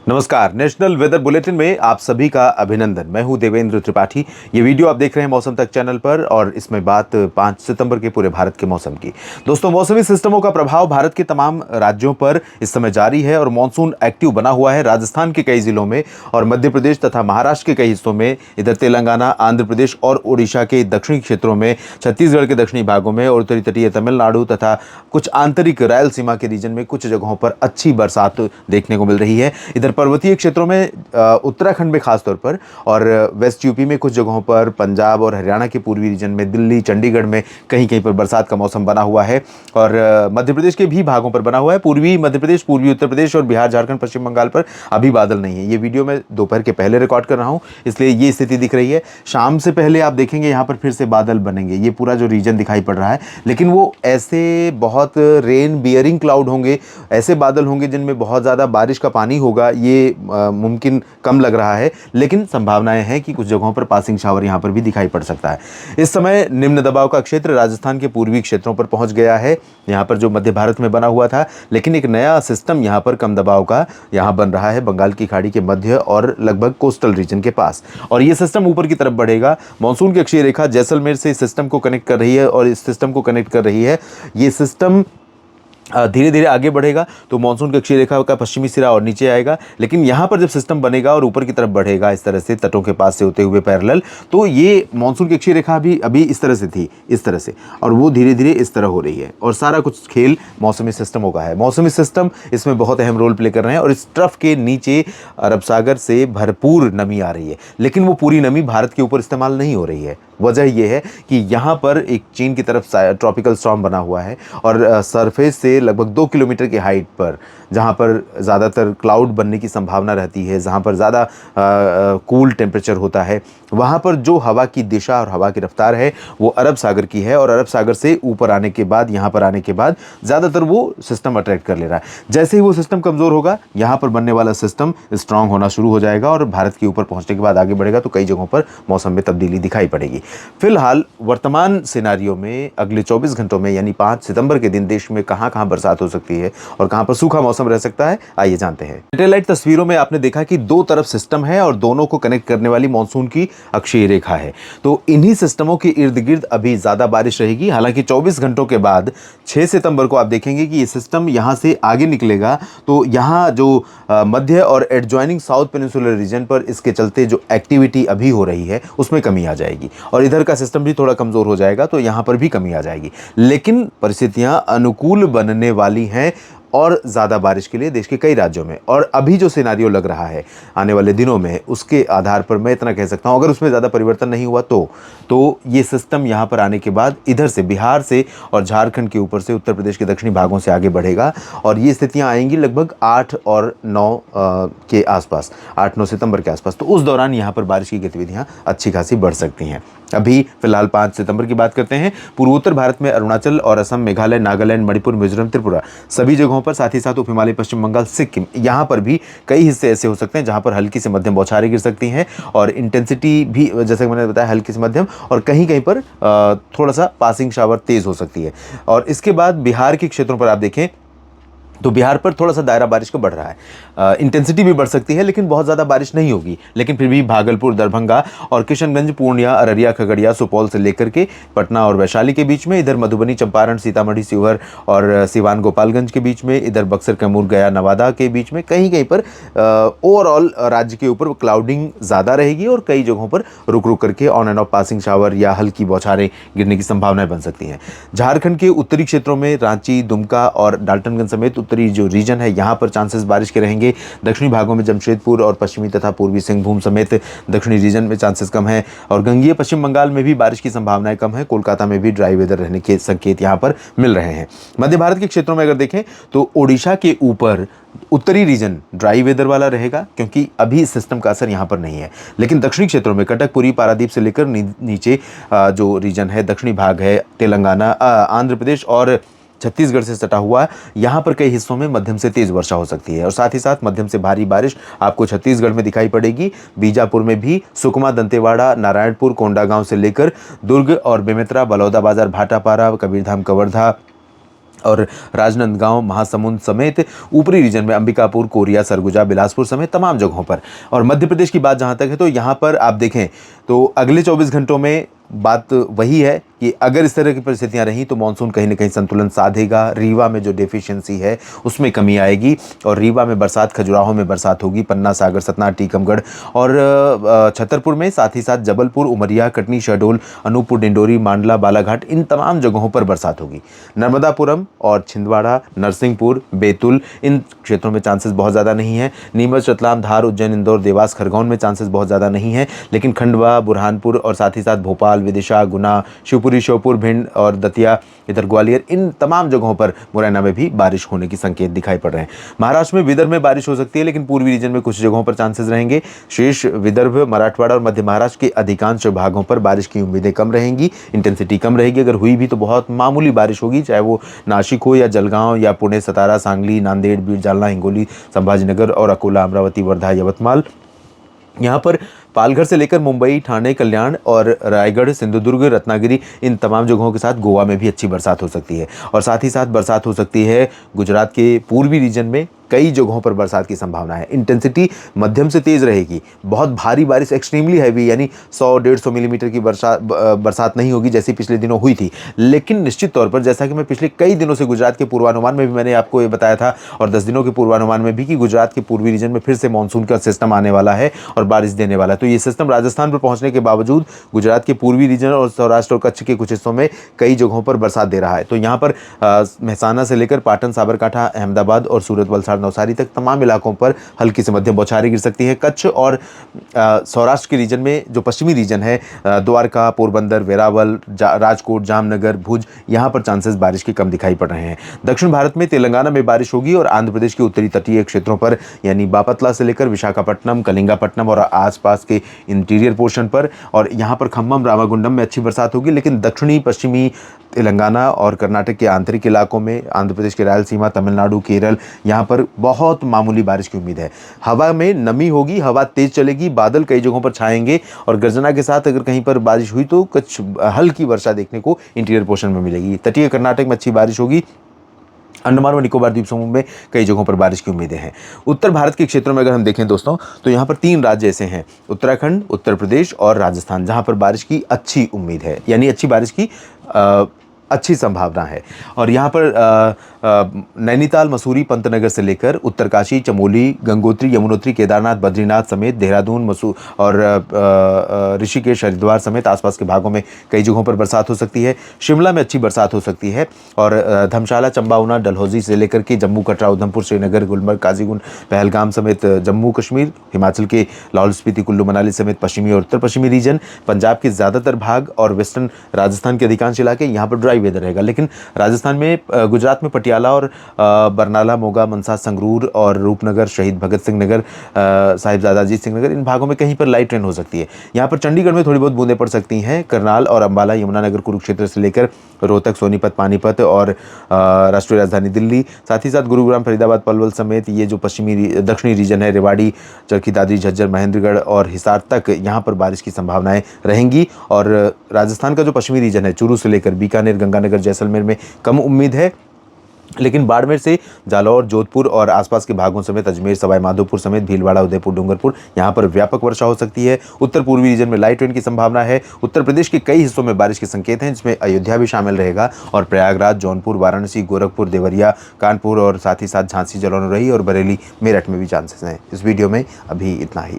नमस्कार। National weather bulletin में आप सभी का अभिनंदन। मैं हूं देवेंद्र त्रिपाठी। ये वीडियो आप देख रहे हैं मौसम तक चैनल पर और इसमें बात 5 सितंबर के पूरे भारत के मौसम की। दोस्तों, मौसमी सिस्टमों का प्रभाव भारत के तमाम राज्यों पर इस समय जारी है और मानसून एक्टिव बना हुआ है राजस्थान के कई जिलों में और मध्य प्रदेश तथा महाराष्ट्र के कई हिस्सों में, इधर तेलंगाना, आंध्र प्रदेश और ओडिशा के दक्षिणी क्षेत्रों में, छत्तीसगढ़ के दक्षिणी भागों में और उत्तरी तटीय तमिलनाडु तथा कुछ आंतरिक रायलसीमा के रीजन में कुछ जगहों पर अच्छी बरसात देखने को मिल रही है। इधर पर्वतीय क्षेत्रों में उत्तराखंड में खासतौर पर और वेस्ट यूपी में कुछ जगहों पर, पंजाब और हरियाणा के पूर्वी रीजन में, दिल्ली, चंडीगढ़ में कहीं कहीं पर बरसात का मौसम बना हुआ है और मध्य प्रदेश के भी भागों पर बना हुआ है। पूर्वी मध्य प्रदेश, पूर्वी उत्तर प्रदेश और बिहार, झारखंड, पश्चिम बंगाल पर अभी बादल नहीं है। ये वीडियो मैं दोपहर के पहले रिकॉर्ड कर रहा हूँ, इसलिए ये स्थिति दिख रही है। शाम से पहले आप देखेंगे यहाँ पर फिर से बादल बनेंगे। ये पूरा जो रीजन दिखाई पड़ रहा है, लेकिन वो ऐसे बहुत रेन बियरिंग क्लाउड होंगे, ऐसे बादल होंगे जिनमें बहुत ज़्यादा बारिश का पानी होगा। ये मुमकिन कम लग रहा है, लेकिन संभावनाएं हैं कि कुछ जगहों पर पासिंग शावर यहां पर भी दिखाई पड़ सकता है। इस समय निम्न दबाव का क्षेत्र राजस्थान के पूर्वी क्षेत्रों पर पहुंच गया है, यहां पर जो मध्य भारत में बना हुआ था, लेकिन एक नया सिस्टम यहां पर कम दबाव का यहां बन रहा है बंगाल की खाड़ी के मध्य और लगभग कोस्टल रीजन के पास, और ये सिस्टम ऊपर की तरफ बढ़ेगा। मानसून की अक्षीय रेखा जैसलमेर से इस सिस्टम को कनेक्ट कर रही है और इस सिस्टम को कनेक्ट कर रही है। ये सिस्टम धीरे धीरे आगे बढ़ेगा तो मानसून की अक्षीय रेखा का पश्चिमी सिरा और नीचे आएगा, लेकिन यहाँ पर जब सिस्टम बनेगा और ऊपर की तरफ बढ़ेगा इस तरह से तटों के पास से होते हुए पैरेलल, तो ये मानसून की अक्षीय रेखा अभी इस तरह से थी, इस तरह से, और वो धीरे धीरे इस तरह हो रही है और सारा कुछ खेल मौसमी सिस्टमों का है। मौसमी सिस्टम इसमें बहुत अहम रोल प्ले कर रहे हैं और इस ट्रफ के नीचे अरब सागर से भरपूर नमी आ रही है, लेकिन वो पूरी नमी भारत के ऊपर इस्तेमाल नहीं हो रही है। वजह यह है कि यहाँ पर एक चीन की तरफ ट्रॉपिकल स्टॉर्म बना हुआ है और सरफेस से लगभग 2 किलोमीटर की हाइट पर, जहाँ पर ज़्यादातर क्लाउड बनने की संभावना रहती है, जहाँ पर ज़्यादा कूल टेम्परेचर होता है, वहाँ पर जो हवा की दिशा और हवा की रफ्तार है वो अरब सागर की है और अरब सागर से ऊपर आने के बाद, यहाँ पर आने के बाद ज़्यादातर वो सिस्टम अट्रैक्ट कर ले रहा है। जैसे ही वो सिस्टम कमज़ोर होगा, यहाँ पर बनने वाला सिस्टम स्ट्रांग होना शुरू हो जाएगा और भारत के ऊपर पहुँचने के बाद आगे बढ़ेगा तो कई जगहों पर मौसम में तब्दीली दिखाई पड़ेगी। फिलहाल वर्तमान सिनारियो में अगले 24 घंटों में यानी 5 सितंबर के दिन देश में कहां कहां बरसात हो सकती है और कहां पर सूखा मौसम रह सकता है, आइए जानते हैं। सैटेलाइट तस्वीरों में आपने देखा कि दो तरफ सिस्टम है और दोनों को कनेक्ट करने वाली मानसून की अक्षीय रेखा है, तो इन्हीं सिस्टमों के इर्द गिर्द अभी ज्यादा बारिश रहेगी। हालांकि 24 घंटों के बाद 6 सितंबर को आप देखेंगे कि ये सिस्टम यहां से आगे निकलेगा, तो यहां जो मध्य और एडजॉइनिंग साउथ पेनिनसुलर रीजन पर इसके चलते जो एक्टिविटी अभी हो रही है उसमें कमी आ जाएगी और इधर का सिस्टम भी थोड़ा कमजोर हो जाएगा, तो यहां पर भी कमी आ जाएगी। लेकिन परिस्थितियां अनुकूल बनने वाली हैं और ज़्यादा बारिश के लिए देश के कई राज्यों में, और अभी जो सिनारियो लग रहा है आने वाले दिनों में, उसके आधार पर मैं इतना कह सकता हूं, अगर उसमें ज़्यादा परिवर्तन नहीं हुआ तो ये सिस्टम यहाँ पर आने के बाद इधर से, बिहार से और झारखंड के ऊपर से उत्तर प्रदेश के दक्षिणी भागों से आगे बढ़ेगा और ये स्थितियाँ आएंगी लगभग 8 और 9 के आसपास, 8-9 सितंबर के आसपास। तो उस दौरान यहाँ पर बारिश की गतिविधियाँ अच्छी खासी बढ़ सकती हैं। अभी फिलहाल 5 सितंबर की बात करते हैं। पूर्वोत्तर भारत में अरुणाचल और असम, मेघालय, नागालैंड, मणिपुर, मिजोरम, त्रिपुरा सभी जगहों पर, साथ ही साथ उप हिमालय, पश्चिम बंगाल, सिक्किम, यहाँ पर भी कई हिस्से ऐसे हो सकते हैं जहाँ पर हल्की से मध्यम बौछारें गिर सकती हैं और इंटेंसिटी भी, जैसे मैंने बताया, हल्की से मध्यम और कहीं कहीं पर थोड़ा सा पासिंग शावर तेज हो सकती है। और इसके बाद बिहार के क्षेत्रों पर आप देखें तो बिहार पर थोड़ा सा दायरा बारिश का बढ़ रहा है, इंटेंसिटी भी बढ़ सकती है लेकिन बहुत ज़्यादा बारिश नहीं होगी, लेकिन फिर भी भागलपुर, दरभंगा और किशनगंज, पूर्णिया, अररिया, खगड़िया, सुपौल से लेकर के पटना और वैशाली के बीच में, इधर मधुबनी, चंपारण, सीतामढ़ी, शिवहर और सिवान, गोपालगंज के बीच में, इधर बक्सर, कैमूर, गया, नवादा के बीच में कहीं कहीं पर ओवरऑल राज्य के ऊपर क्लाउडिंग ज़्यादा रहेगी और कई जगहों पर रुक रुक करके on end of passing shower या हल्की बौछारें गिरने की संभावनाएं बन सकती हैं। झारखंड के उत्तरी क्षेत्रों में रांची, दुमका और डाल्टनगंज समेत उत्तरी जो रीजन है यहाँ पर चांसेस बारिश के रहेंगे। दक्षिणी भागों में जमशेदपुर और पश्चिमी तथा पूर्वी सिंहभूम समेत दक्षिणी रीजन में चांसेस कम है और गंगीय पश्चिम बंगाल में भी बारिश की संभावनाएं कम है। कोलकाता में भी ड्राई वेदर रहने के संकेत यहाँ पर मिल रहे हैं। मध्य भारत के क्षेत्रों में अगर देखें तो ओडिशा के ऊपर उत्तरी रीजन ड्राई वेदर वाला रहेगा क्योंकि अभी सिस्टम का असर यहाँ पर नहीं है, लेकिन दक्षिणी क्षेत्रों में कटक, पुरी, पारादीप से लेकर नीचे जो रीजन है, दक्षिणी भाग है, तेलंगाना, आंध्र प्रदेश और छत्तीसगढ़ से सटा हुआ, यहाँ पर कई हिस्सों में मध्यम से तेज वर्षा हो सकती है और साथ ही साथ मध्यम से भारी बारिश आपको छत्तीसगढ़ में दिखाई पड़ेगी। बीजापुर में भी, सुकमा, दंतेवाड़ा, नारायणपुर, कोंडागांव से लेकर दुर्ग और बेमेतरा, बलौदाबाजार, भाटापारा, कबीरधाम, कवर्धा, और राजनांदगांव, महासमुंद समेत ऊपरी रीजन में अंबिकापुर, कोरिया, सरगुजा, बिलासपुर समेत तमाम जगहों पर। और मध्य प्रदेश की बात जहां तक है तो यहाँ पर आप देखें तो अगले 24 घंटों में बात वही है कि अगर इस तरह की परिस्थितियां रहीं तो मानसून कहीं ना कहीं संतुलन साधेगा। रीवा में जो डेफिशिएंसी है उसमें कमी आएगी और रीवा में बरसात, खजुराहो में बरसात होगी, पन्ना, सागर, सतना, टीकमगढ़ और छतरपुर में, साथ ही साथ जबलपुर, उमरिया, कटनी, शहडोल, अनूपपुर, डिंडोरी, मांडला, बालाघाट, इन तमाम जगहों पर बरसात होगी। नर्मदापुरम और छिंदवाड़ा, नरसिंहपुर, बैतूल, इन क्षेत्रों में चांसेस बहुत ज़्यादा नहीं है। नीमच, रतलाम, धार, उज्जैन, इंदौर, देवास, खरगोन में चांसेस बहुत ज़्यादा नहीं है, लेकिन खंडवा, बुरहानपुर और साथ ही साथ भोपाल, विदिशा, गुना, शिवपुरी, श्योपुर, भिंड और दतिया, इधर ग्वालियर, इन तमाम जगहों पर, मुरैना में भी बारिश होने की संकेत दिखाई पड़ रहे हैं। महाराष्ट्र में, विदर्भ में बारिश हो सकती है, लेकिन पूर्वी रीजन में कुछ जगहों पर चांसेस रहेंगे। शेष विदर्भ, मराठवाड़ा और मध्य महाराष्ट्र के अधिकांश भागों पर बारिश की उम्मीदें कम रहेंगी, इंटेंसिटी कम रहेगी। अगर हुई भी तो बहुत मामूली बारिश होगी, चाहे वो नासिक हो या जलगांव या पुणे, सतारा, सांगली, नांदेड़, बीड, जालना, हिंगोली, संभाजीनगर और अकोला, अमरावती, वर्धा, यवतमाल। यहाँ पर पालघर से लेकर मुंबई, ठाणे, कल्याण और रायगढ़, सिंधुदुर्ग, रत्नागिरी, इन तमाम जगहों के साथ गोवा में भी अच्छी बरसात हो सकती है। और साथ ही साथ बरसात हो सकती है गुजरात के पूर्वी रीजन में, कई जगहों पर बरसात की संभावना है। इंटेंसिटी मध्यम से तेज़ रहेगी, बहुत भारी बारिश, एक्सट्रीमली हैवी यानी 100-150 मिलीमीटर की बरसात नहीं होगी जैसी पिछले दिनों हुई थी। लेकिन निश्चित तौर पर, जैसा कि मैं पिछले कई दिनों से गुजरात के पूर्वानुमान में भी मैंने आपको ये बताया था और 10 दिनों के पूर्वानुमान में भी, कि गुजरात के पूर्वी रीजन में फिर से मानसून का सिस्टम आने वाला है और बारिश देने वाला है। तो ये सिस्टम राजस्थान पर पहुंचने के बावजूद गुजरात के पूर्वी रीजन और सौराष्ट्र और कच्छ के कुछ हिस्सों में कई जगहों पर बरसात दे रहा है। तो यहाँ पर मेहसाना से लेकर पाटन, साबरकांठा, अहमदाबाद और सूरत, वलसाड़, नवसारी तक तमाम इलाकों पर हल्की से मध्यम बौछारें गिर सकती हैं। कच्छ और सौराष्ट्र के रीजन में, जो पश्चिमी रीजन है, द्वारका, पोरबंदर, वेरावल, राजकोट, जामनगर, भुज, यहाँ पर चांसेस बारिश के कम दिखाई पड़ रहे हैं। दक्षिण भारत में तेलंगाना में बारिश होगी और आंध्र प्रदेश के उत्तरी तटीय क्षेत्रों पर, यानी बापतला से लेकर विशाखापट्टनम, कलिंगापट्टनम और आसपास के इंटीरियर पोर्शन पर, और यहाँ पर खम्मम, रामागुंडम में अच्छी बरसात होगी। लेकिन दक्षिणी पश्चिमी तेलंगाना और कर्नाटक के आंतरिक इलाकों में, आंध्र प्रदेश के रायलसीमा, तमिलनाडु, केरल, यहाँ पर बहुत मामूली बारिश की उम्मीद है। हवा में नमी होगी, हवा तेज चलेगी, बादल कई जगहों पर छाएंगे और गर्जना के साथ अगर कहीं पर बारिश हुई तो कुछ हल्की वर्षा देखने को इंटीरियर पोर्शन में मिलेगी। तटीय कर्नाटक में अच्छी बारिश होगी। अंडमान व निकोबार द्वीप समूह में कई जगहों पर बारिश की उम्मीदें हैं। उत्तर भारत के क्षेत्रों में अगर हम देखें दोस्तों, तो यहाँ पर 3 राज्य ऐसे हैं, उत्तराखंड, उत्तर प्रदेश और राजस्थान, जहाँ पर बारिश की अच्छी उम्मीद है, यानी अच्छी बारिश की अच्छी संभावना है। और यहाँ पर नैनीताल, मसूरी, पंतनगर से लेकर उत्तरकाशी, चमोली, गंगोत्री, यमुनोत्री, केदारनाथ, बद्रीनाथ समेत देहरादून, और ऋषिकेश, हरिद्वार समेत आसपास के भागों में कई जगहों पर बरसात हो सकती है। शिमला में अच्छी बरसात हो सकती है और धर्मशाला, चंबा, ऊना, डलहौजी से लेकर के जम्मू, कटरा, उधमपुर, श्रीनगर, गुलमर्ग, काजीगुंड, पहलगाम समेत जम्मू कश्मीर, हिमाचल के लाहौल स्पीति, कुल्लू मनाली समेत पश्चिमी और उत्तर पश्चिमी रीजन, पंजाब के ज़्यादातर भाग और वेस्टर्न राजस्थान के अधिकांश इलाके, यहाँ पर ड्राई वेदर रहेगा। लेकिन राजस्थान में, गुजरात में पटियाला और बरनाला, मोगा, मनसा, संगरूर और रूपनगर, शहीद भगत सिंह नगर, साहिबजादा अजीत सिंह नगर, इन भागों में कहीं पर लाइट रेन हो सकती है। यहाँ पर चंडीगढ़ में थोड़ी बहुत बूंदें पड़ सकती हैं। करनाल और अंबाला, यमुनानगर, कुरुक्षेत्र से लेकर रोहतक, सोनीपत, पानीपत और राष्ट्रीय राजधानी दिल्ली, साथ ही साथ गुरुग्राम, फरीदाबाद, पलवल समेत ये जो दक्षिणी रीजन है, रेवाड़ी, चरखी दादरी, झज्जर, महेंद्रगढ़ और हिसार तक, यहाँ पर बारिश की संभावनाएं रहेंगी। और राजस्थान का जो पश्चिमी रीजन है, चूरू से लेकर बीकानेर, गंगानगर, जैसलमेर में कम उम्मीद है। लेकिन बाड़मेर से जालौर, जोधपुर और आसपास के भागों समेत अजमेर, सवाई माधोपुर समेत भीलवाड़ा, उदयपुर, डूंगरपुर, यहाँ पर व्यापक वर्षा हो सकती है। उत्तर पूर्वी रीजन में लाइट रेन की संभावना है। उत्तर प्रदेश के कई हिस्सों में बारिश के संकेत हैं, जिसमें अयोध्या भी शामिल रहेगा और प्रयागराज, जौनपुर, वाराणसी, गोरखपुर, देवरिया, कानपुर और साथ ही साथ झांसी, जलौन, रही और बरेली, मेरठ में भी चांसेस हैं। इस वीडियो में अभी इतना ही।